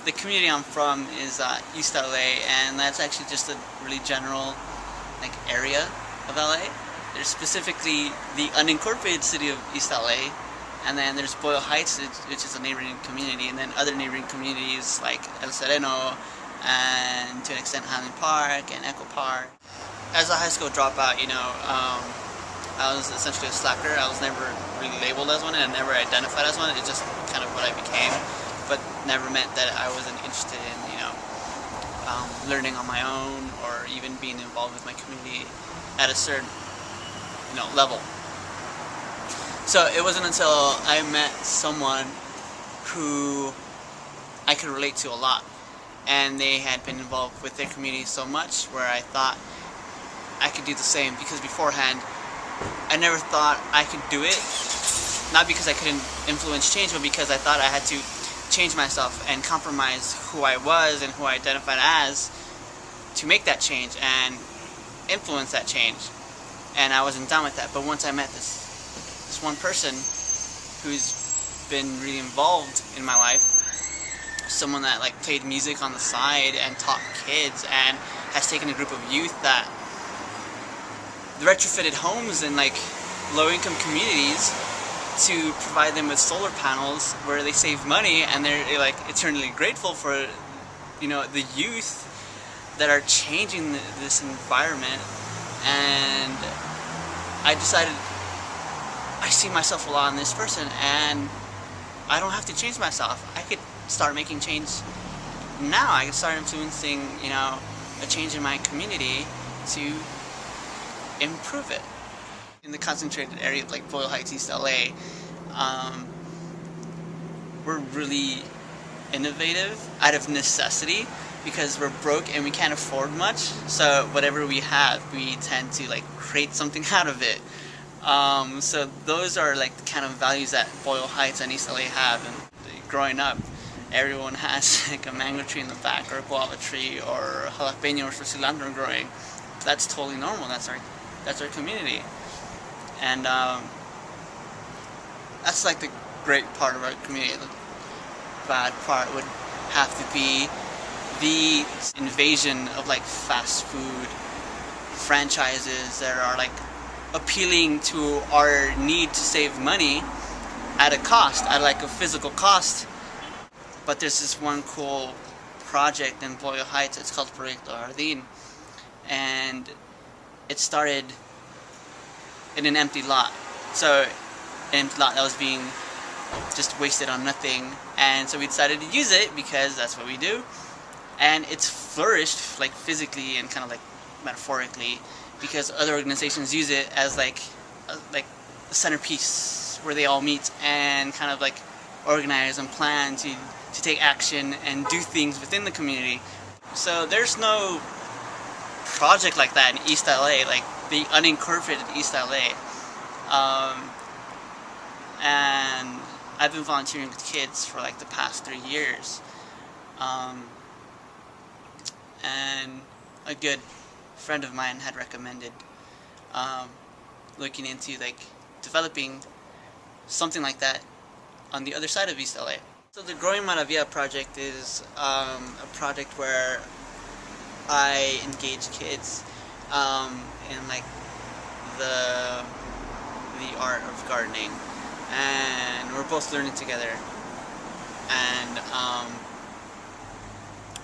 The community I'm from is East LA, and that's actually just a really general area of LA. There's specifically the unincorporated city of East LA, and then there's Boyle Heights, which is a neighboring community, and then other neighboring communities like El Sereno, and to an extent Highland Park and Echo Park. As a high school dropout, I was essentially a slacker. I was never really labeled as one, and I never identified as one. It's just kind of what I became, but never meant that I wasn't interested in, learning on my own or even being involved with my community at a certain, level. So it wasn't until I met someone who I could relate to a lot, and they had been involved with their community so much where I thought I could do the same, because beforehand I never thought I could do it, not because I couldn't influence change, but because I thought I had to change myself and compromise who I was and who I identified as to make that change and influence that change. And I wasn't done with that. But once I met this one person who's been really involved in my life, someone that played music on the side and taught kids, and has taken a group of youth that retrofitted homes in low-income communities to provide them with solar panels where they save money, and they're eternally grateful for the youth that are changing this environment. And I decided I see myself a lot in this person, and I don't have to change myself. I could start making change now. I could start influencing a change in my community to improve it. In the concentrated area of Boyle Heights, East LA, we're really innovative out of necessity, because we're broke and we can't afford much. So whatever we have, we tend to create something out of it. So those are the kind of values that Boyle Heights and East LA have. And growing up, everyone has a mango tree in the back, or a guava tree, or jalapeno or cilantro growing. That's totally normal. That's our community. And that's the great part of our community. The bad part would have to be the invasion of fast food franchises that are appealing to our need to save money at a cost, at a physical cost. But there's this one cool project in Boyle Heights. It's called Proyecto Jardín, and it started in an empty lot. So an empty lot that was being just wasted on nothing, and so we decided to use it because that's what we do. And it's flourished physically and kind of metaphorically, because other organizations use it as a centerpiece where they all meet and kind of organize and plan to take action and do things within the community. So there's no project like that in East LA, the unincorporated East LA. And I've been volunteering with kids for the past 3 years. And a good friend of mine had recommended looking into developing something like that on the other side of East LA. So the Growing Maravilla project is a project where I engage kids in the art of gardening, and we're both learning together, and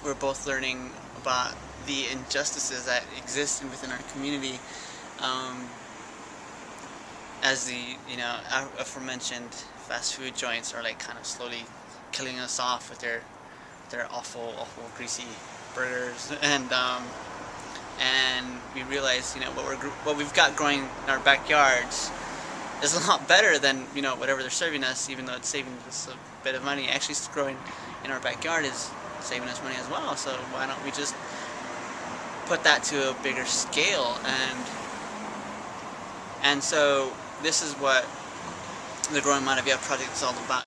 we're both learning about the injustices that exist within our community, as the aforementioned fast food joints are kind of slowly killing us off with their awful greasy burgers, and we realize what we've got growing in our backyards is a lot better than whatever they're serving us, even though it's saving us a bit of money. Actually, growing in our backyard is saving us money as well. So why don't we just put that to a bigger scale? And so this is what the Growing Maravilla project is all about.